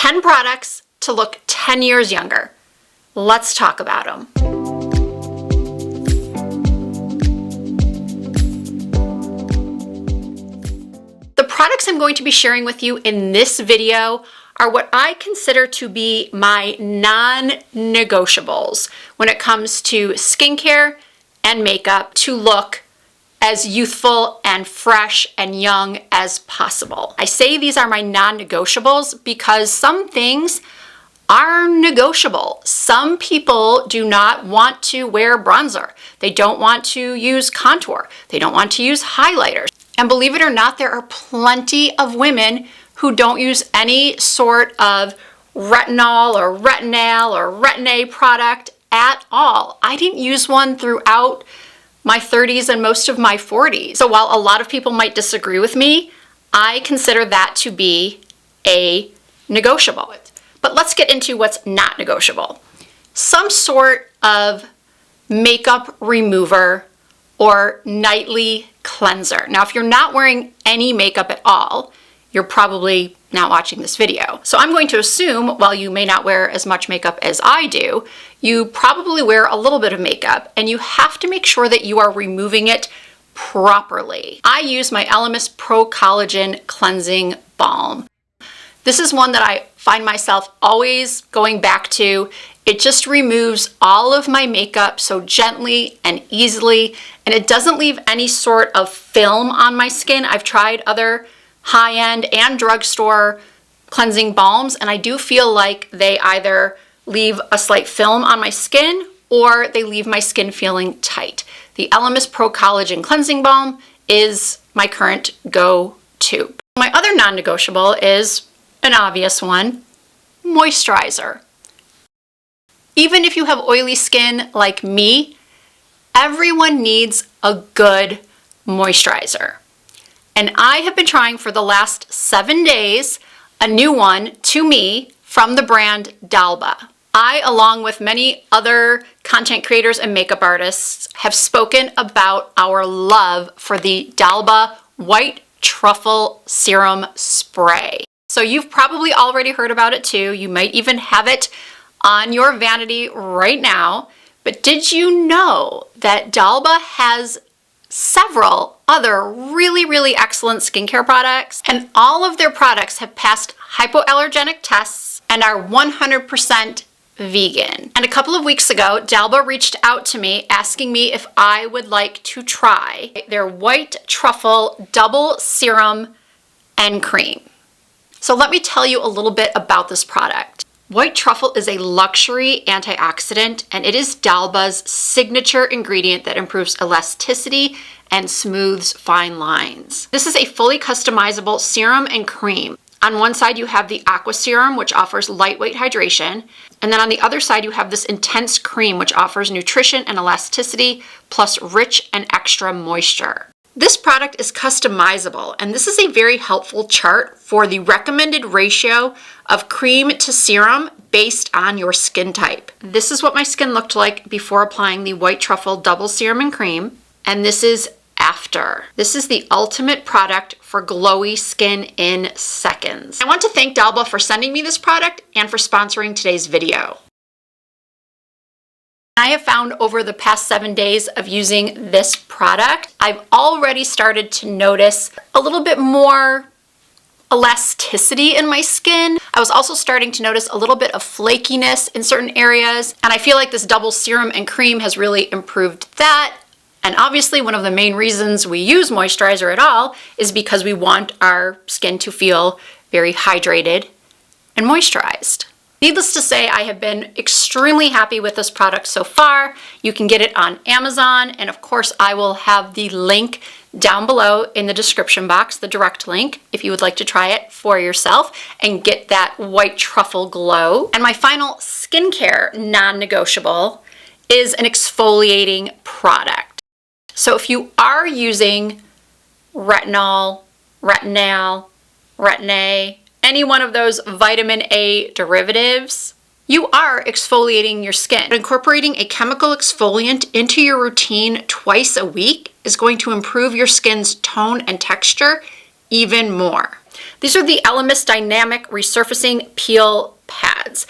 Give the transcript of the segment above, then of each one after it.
10 products to look 10 years younger. Let's talk about them. The products I'm going to be sharing with you in this video are what I consider to be my non-negotiables when it comes to skincare and makeup to look as youthful and fresh and young as possible. I say these are my non-negotiables because some things are negotiable. Some people do not want to wear bronzer. They don't want to use contour. They don't want to use highlighters. And believe it or not, there are plenty of women who don't use any sort of retinol or retinal or retin-A product at all. I didn't use one throughout my 30s and most of my 40s. So while a lot of people might disagree with me, I consider that to be a negotiable. But let's get into what's not negotiable. Some sort of makeup remover or nightly cleanser. Now, if you're not wearing any makeup at all, you're probably not watching this video. So I'm going to assume, while you may not wear as much makeup as I do, you probably wear a little bit of makeup, and you have to make sure that you are removing it properly. I use my Elemis Pro Collagen Cleansing Balm. This is one that I find myself always going back to. It just removes all of my makeup so gently and easily, and it doesn't leave any sort of film on my skin. I've tried other high-end and drugstore cleansing balms, and I do feel like they either leave a slight film on my skin or they leave my skin feeling tight. The Elemis Pro Collagen Cleansing Balm is my current go-to. My other non-negotiable is an obvious one, moisturizer. Even if you have oily skin like me, everyone needs a good moisturizer. And I have been trying for the last 7 days a new one to me from the brand Dalba. I, along with many other content creators and makeup artists, have spoken about our love for the Dalba White Truffle Serum Spray. So you've probably already heard about it too. You might even have it on your vanity right now. But did you know that Dalba has several other really excellent skincare products, and all of their products have passed hypoallergenic tests and are 100% vegan? And a couple of weeks ago, Dalba reached out to me asking me if I would like to try their White Truffle Double Serum and Cream. So let me tell you a little bit about this product. White truffle is a luxury antioxidant, and it is Dalba's signature ingredient that improves elasticity and smooths fine lines. This is a fully customizable serum and cream. On one side, you have the Aqua Serum, which offers lightweight hydration. And then on the other side, you have this intense cream, which offers nutrition and elasticity, plus rich and extra moisture. This product is customizable, and this is a very helpful chart for the recommended ratio of cream to serum based on your skin type. This is what my skin looked like before applying the White Truffle Double Serum and Cream, and this is after. This is the ultimate product for glowy skin in seconds. I want to thank Dalba for sending me this product and for sponsoring today's video. I have found over the past 7 days of using this product, I've already started to notice a little bit more elasticity in my skin. I was also starting to notice a little bit of flakiness in certain areas, and I feel like this double serum and cream has really improved that. And obviously, one of the main reasons we use moisturizer at all is because we want our skin to feel very hydrated and moisturized. Needless to say, I have been extremely happy with this product so far. You can get it on Amazon, and of course I will have the link down below in the description box, the direct link, if you would like to try it for yourself and get that white truffle glow. And my final skincare non-negotiable is an exfoliating product. So if you are using retinol, retinal, retin-A, any one of those vitamin A derivatives, you are exfoliating your skin. Incorporating a chemical exfoliant into your routine twice a week is going to improve your skin's tone and texture even more. These are the Elemis Dynamic Resurfacing Peel Pads.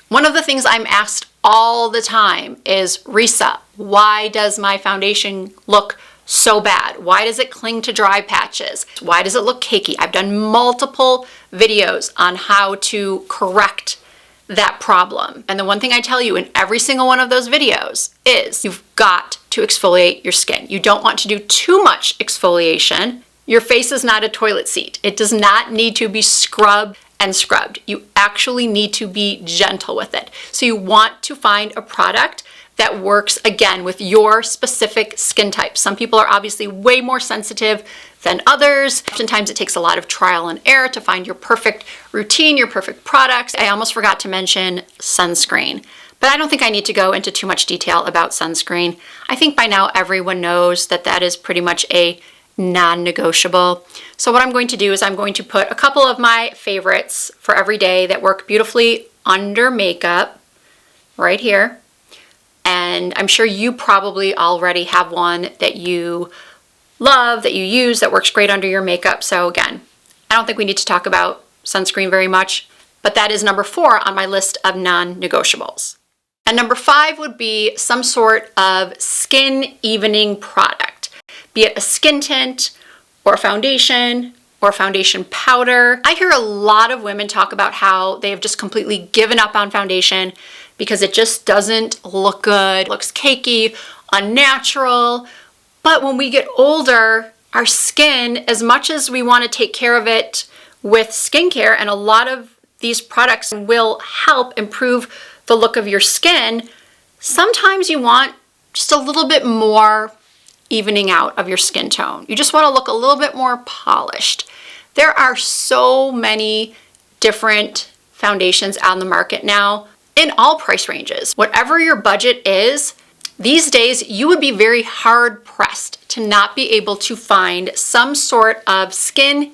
One of the things I'm asked all the time is, Risa, why does my foundation look so bad? Why does it cling to dry patches? Why does it look cakey? I've done multiple videos on how to correct that problem. And the one thing I tell you in every single one of those videos is you've got to exfoliate your skin. You don't want to do too much exfoliation. Your face is not a toilet seat. It does not need to be scrubbed and scrubbed. You actually need to be gentle with it. So you want to find a product that works, again, with your specific skin type. Some people are obviously way more sensitive than others. Oftentimes it takes a lot of trial and error to find your perfect routine, your perfect products. I almost forgot to mention sunscreen, but I don't think I need to go into too much detail about sunscreen. I think by now everyone knows that that is pretty much a non-negotiable. So what I'm going to do is I'm going to put a couple of my favorites for every day that work beautifully under makeup right here. And I'm sure you probably already have one that you love, that you use, that works great under your makeup. So again, I don't think we need to talk about sunscreen very much, but that is number 4 on my list of non-negotiables. And number 5 would be some sort of skin evening product, be it a skin tint or a foundation or foundation powder. I hear a lot of women talk about how they have just completely given up on foundation because it just doesn't look good, looks cakey, unnatural. But when we get older, our skin, as much as we want to take care of it with skincare, and a lot of these products will help improve the look of your skin, sometimes you want just a little bit more evening out of your skin tone. You just want to look a little bit more polished. There are so many different foundations on the market now in all price ranges. Whatever your budget is, these days you would be very hard pressed to not be able to find some sort of skin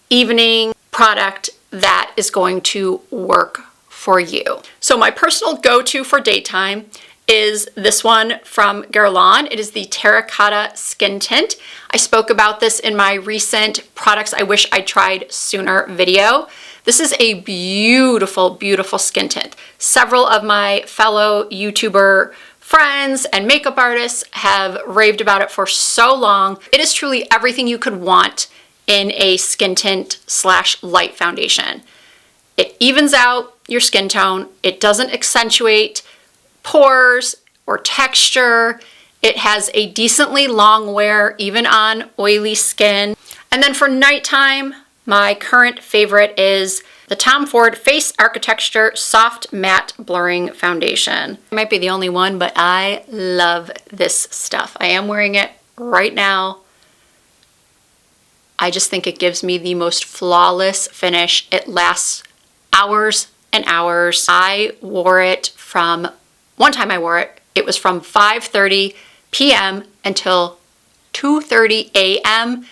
evening product that is going to work for you. So my personal go-to for daytime is this one from Guerlain. It is the Terracotta Skin Tint. I spoke about this in my recent Products I Wish I Tried Sooner video. This is a beautiful, beautiful skin tint. Several of my fellow YouTuber friends and makeup artists have raved about it for so long. It is truly everything you could want in a skin tint / light foundation. It evens out your skin tone. It doesn't accentuate pores or texture. It has a decently long wear, even on oily skin. And then for nighttime, my current favorite is the Tom Ford Face Architecture Soft Matte Blurring Foundation. It might be the only one, but I love this stuff. I am wearing it right now. I just think it gives me the most flawless finish. It lasts hours and hours. I wore it from, one time I wore it, it was from 5:30 p.m. until 2:30 a.m.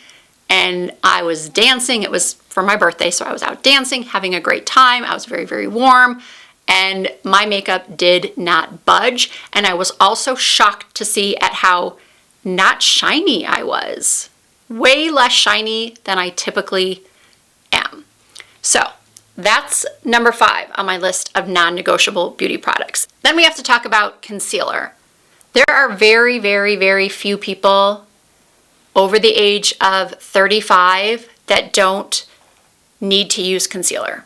and I was dancing. It was for my birthday, so I was out dancing, having a great time. I was very, very warm, and my makeup did not budge. And I was also shocked to see at how not shiny I was. Way less shiny than I typically am. So that's number 5 on my list of non-negotiable beauty products. Then we have to talk about concealer. There are very, very, very few people over the age of 35 that don't need to use concealer.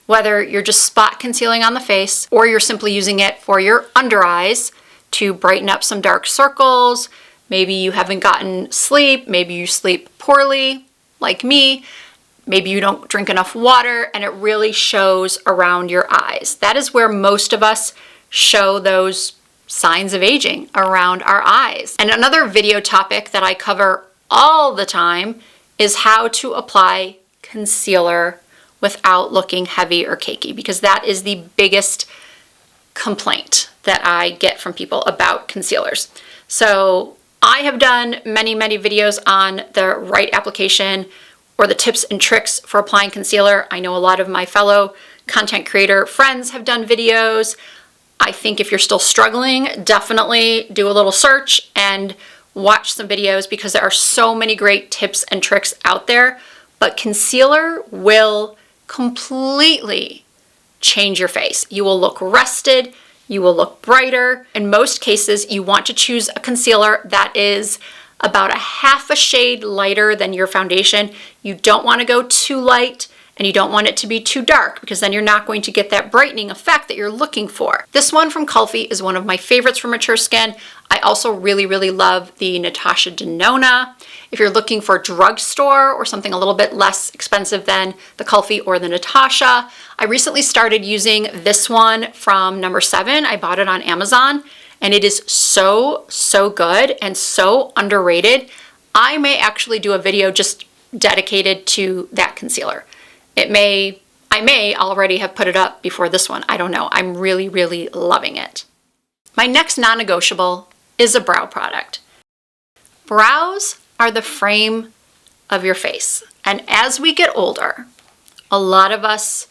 Whether you're just spot concealing on the face or you're simply using it for your under eyes to brighten up some dark circles. Maybe you haven't gotten sleep, maybe you sleep poorly, like me. Maybe you don't drink enough water and it really shows around your eyes. That is where most of us show those signs of aging, around our eyes. And another video topic that I cover all the time is how to apply concealer without looking heavy or cakey, because that is the biggest complaint that I get from people about concealers. So I have done many, many videos on the right application or the tips and tricks for applying concealer. I know a lot of my fellow content creator friends have done videos. I think if you're still struggling, definitely do a little search and watch some videos, because there are so many great tips and tricks out there. but concealer will completely change your face. You will look rested, you will look brighter. In most cases, you want to choose a concealer that is about a half a shade lighter than your foundation. You don't want to go too light, and you don't want it to be too dark, because then you're not going to get that brightening effect that you're looking for. This one from Comfy is one of my favorites for mature skin. I also really, really love the Natasha Denona. If you're looking for drugstore or something a little bit less expensive than the Comfy or the Natasha, I recently started using this one from No. 7. I bought it on Amazon, and it is so, so good and so underrated. I may actually do a video just dedicated to that concealer. I may already have put it up before this one. I don't know. I'm really, really loving it. My next non-negotiable is a brow product. Brows are the frame of your face. And as we get older, a lot of us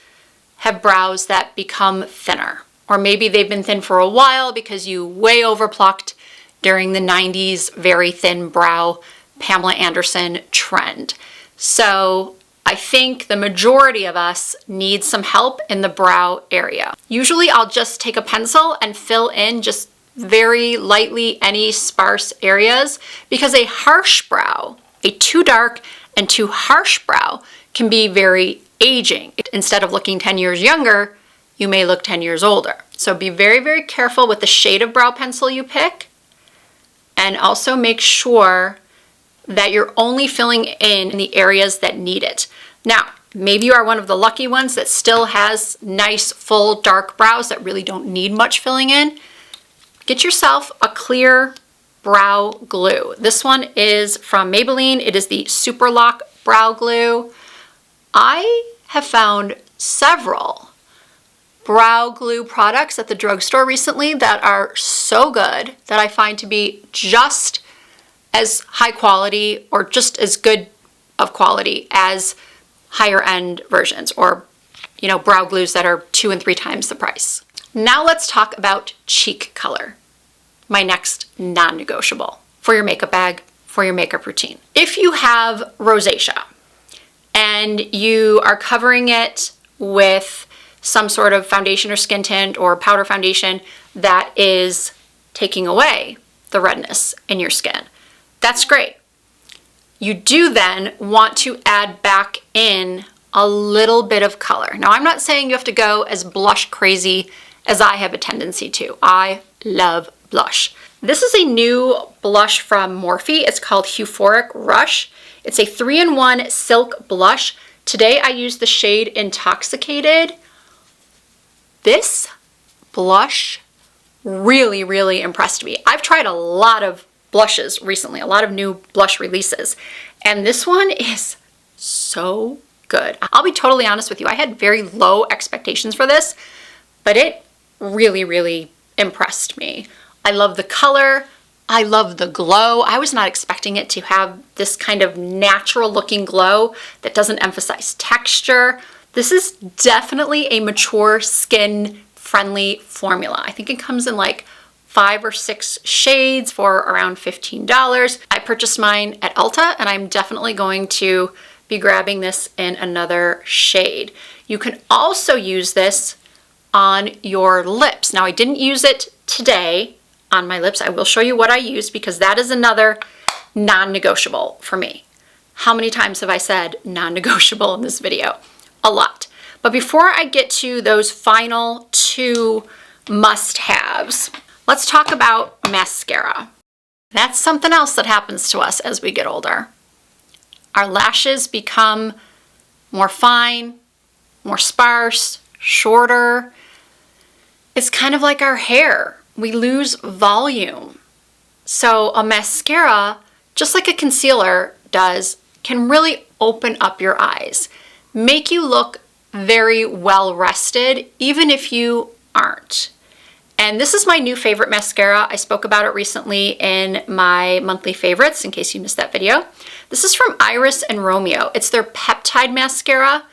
have brows that become thinner. Or maybe they've been thin for a while because you way overplucked during the 90s very thin brow Pamela Anderson trend. So I think the majority of us need some help in the brow area. Usually I'll just take a pencil and fill in just very lightly any sparse areas, because a harsh brow, a too dark and too harsh brow, can be very aging. Instead of looking 10 years younger, you may look 10 years older. So be very, very careful with the shade of brow pencil you pick, and also make sure that you're only filling in the areas that need it. Now, maybe you are one of the lucky ones that still has nice, full, dark brows that really don't need much filling in. Get yourself a clear brow glue. This one is from Maybelline. It is the Super Lock Brow Glue. I have found several brow glue products at the drugstore recently that are so good that I find to be just as high quality or just as good of quality as higher end versions, or brow glues that are 2 and 3 times the price. Now let's talk about cheek color, my next non-negotiable for your makeup bag, for your makeup routine. If you have rosacea and you are covering it with some sort of foundation or skin tint or powder foundation that is taking away the redness in your skin, that's great. You do then want to add back in a little bit of color. Now, I'm not saying you have to go as blush crazy as I have a tendency to. I love blush. This is a new blush from Morphe. It's called Euphoric Rush. It's a 3-in-1 silk blush. Today I used the shade Intoxicated. This blush really, really impressed me. I've tried a lot of blushes recently, a lot of new blush releases, and this one is so good. I'll be totally honest with you, I had very low expectations for this, but it really, really impressed me. I love the color, I love the glow. I was not expecting it to have this kind of natural looking glow that doesn't emphasize texture. This is definitely a mature skin friendly formula. I think it comes in like 5 or 6 shades for around $15. I purchased mine at Ulta, and I'm definitely going to be grabbing this in another shade. You can also use this on your lips. Now, I didn't use it today on my lips. I will show you what I used, because that is another non-negotiable for me. How many times have I said non-negotiable in this video? A lot. But before I get to those final 2 must-haves, let's talk about mascara. That's something else that happens to us as we get older. Our lashes become more fine, more sparse, shorter. It's kind of like our hair. We lose volume. So a mascara, just like a concealer does, can really open up your eyes, make you look very well rested, even if you aren't. And this is my new favorite mascara. I spoke about it recently in my monthly favorites, in case you missed that video. This is from Iris and Romeo. It's their peptide mascara,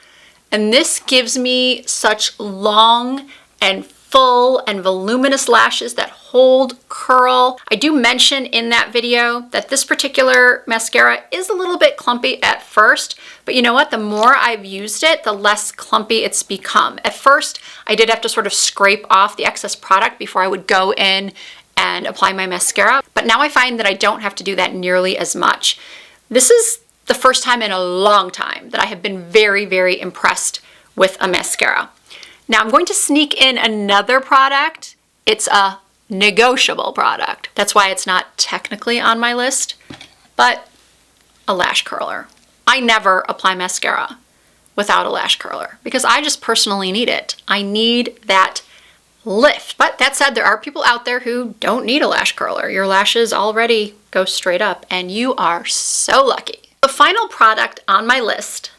and this gives me such long and full and voluminous lashes that hold curl. I do mention in that video that this particular mascara is a little bit clumpy at first, but you know what? The more I've used it, the less clumpy it's become. At first, I did have to sort of scrape off the excess product before I would go in and apply my mascara, but now I find that I don't have to do that nearly as much. This is the first time in a long time that I have been very, very impressed with a mascara. Now I'm going to sneak in another product. It's a negotiable product. That's why it's not technically on my list, but a lash curler. I never apply mascara without a lash curler because I just personally need it. I need that lift. But that said, there are people out there who don't need a lash curler. Your lashes already go straight up and you are so lucky. The final product on my list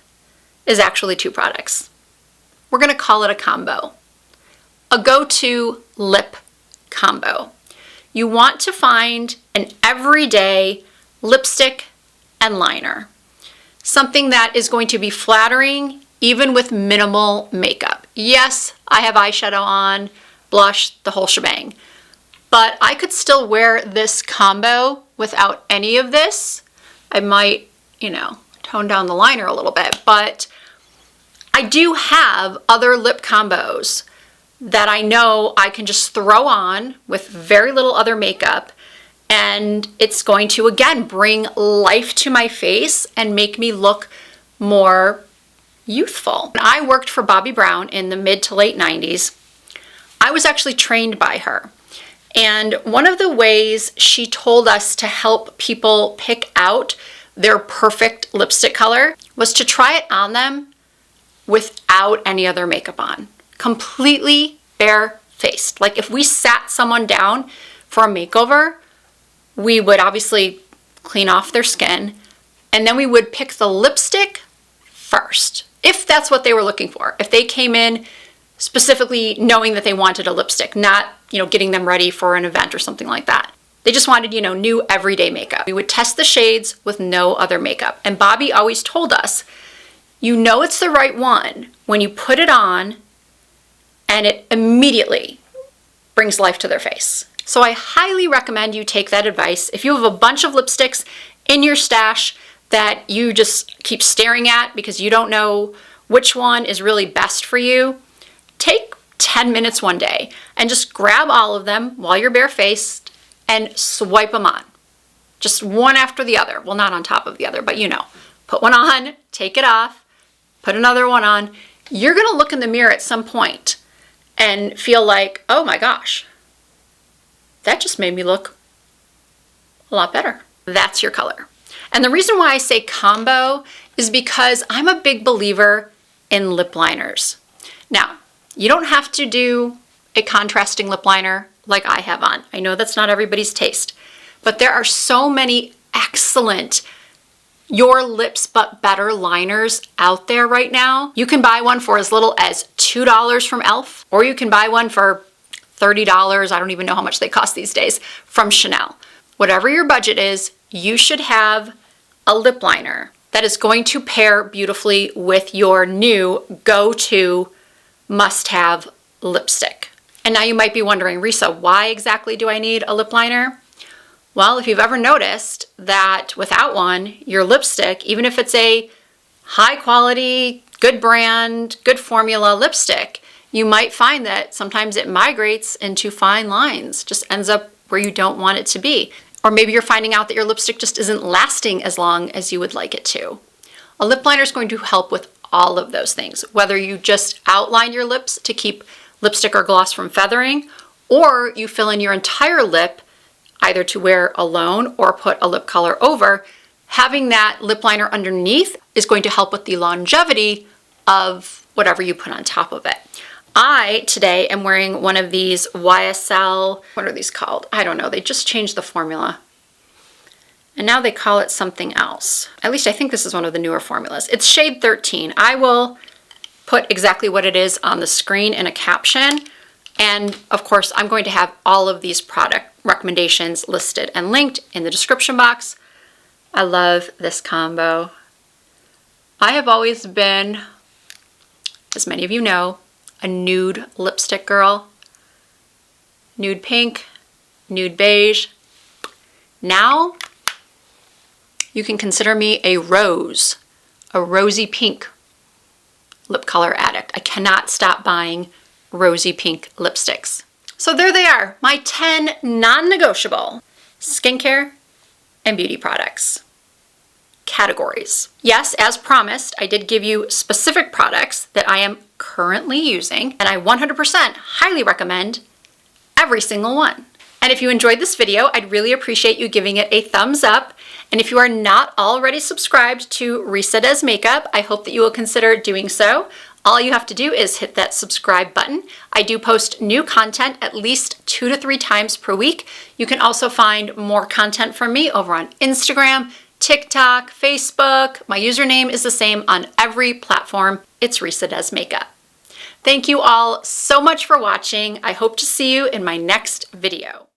is actually two products. We're gonna call it a combo. A go-to lip combo. You want to find an everyday lipstick and liner. Something that is going to be flattering even with minimal makeup. Yes, I have eyeshadow on, blush, the whole shebang. But I could still wear this combo without any of this. I might, you know, tone down the liner a little bit, but I do have other lip combos that I know I can just throw on with very little other makeup, and it's going to, again, bring life to my face and make me look more youthful. When I worked for Bobbi Brown in the mid to late 90s, I was actually trained by her. And one of the ways she told us to help people pick out their perfect lipstick color was to try it on them without any other makeup on. Completely bare-faced. Like if we sat someone down for a makeover, we would obviously clean off their skin and then we would pick the lipstick first, if that's what they were looking for. If they came in specifically knowing that they wanted a lipstick, not, you know, getting them ready for an event or something like that. They just wanted, you know, new everyday makeup. We would test the shades with no other makeup. And Bobbi always told us, you know it's the right one when you put it on and it immediately brings life to their face. So I highly recommend you take that advice. If you have a bunch of lipsticks in your stash that you just keep staring at because you don't know which one is really best for you, take 10 minutes one day and just grab all of them while you're barefaced and swipe them on. Just one after the other. Well, not on top of the other, but you know. Put one on, take it off, put another one on. You're gonna look in the mirror at some point and feel like, oh my gosh, that just made me look a lot better. That's your color. And the reason why I say combo is because I'm a big believer in lip liners. Now, you don't have to do a contrasting lip liner like I have on. I know that's not everybody's taste, but there are so many excellent your lips but better liners out there right now. You can buy one for as little as $2 from e.l.f. or you can buy one for $30. I don't even know how much they cost these days from Chanel. Whatever your budget is, you should have a lip liner that is going to pair beautifully with your new go-to must-have lipstick. And now you might be wondering, Risa, why exactly do I need a lip liner? Well, if you've ever noticed that without one, your lipstick, even if it's a high quality, good brand, good formula lipstick, you might find that sometimes it migrates into fine lines, just ends up where you don't want it to be. Or maybe you're finding out that your lipstick just isn't lasting as long as you would like it to. A lip liner is going to help with all of those things, whether you just outline your lips to keep lipstick or gloss from feathering, or you fill in your entire lip either to wear alone or put a lip color over. Having that lip liner underneath is going to help with the longevity of whatever you put on top of it. I today am wearing one of these YSL, what are these called? I don't know, they just changed the formula. And now they call it something else. At least I think this is one of the newer formulas. It's shade 13. I will put exactly what it is on the screen in a caption. And of course, I'm going to have all of these product recommendations listed and linked in the description box. I love this combo. I have always been, as many of you know, a nude lipstick girl. nude pink, nude beige. Now you can consider me a rosy pink lip color addict. I cannot stop buying rosy pink lipsticks. So there they are, my 10 non-negotiable skincare and beauty products categories. Yes, as promised, I did give you specific products that I am currently using, and I 100% highly recommend every single one. And if you enjoyed this video, I'd really appreciate you giving it a thumbs up. And if you are not already subscribed to Risa Does Makeup, I hope that you will consider doing so. All you have to do is hit that subscribe button. I do post new content at least 2 to 3 times per week. You can also find more content from me over on Instagram, TikTok, Facebook. My username is the same on every platform. It's Risa Does Makeup. Thank you all so much for watching. I hope to see you in my next video.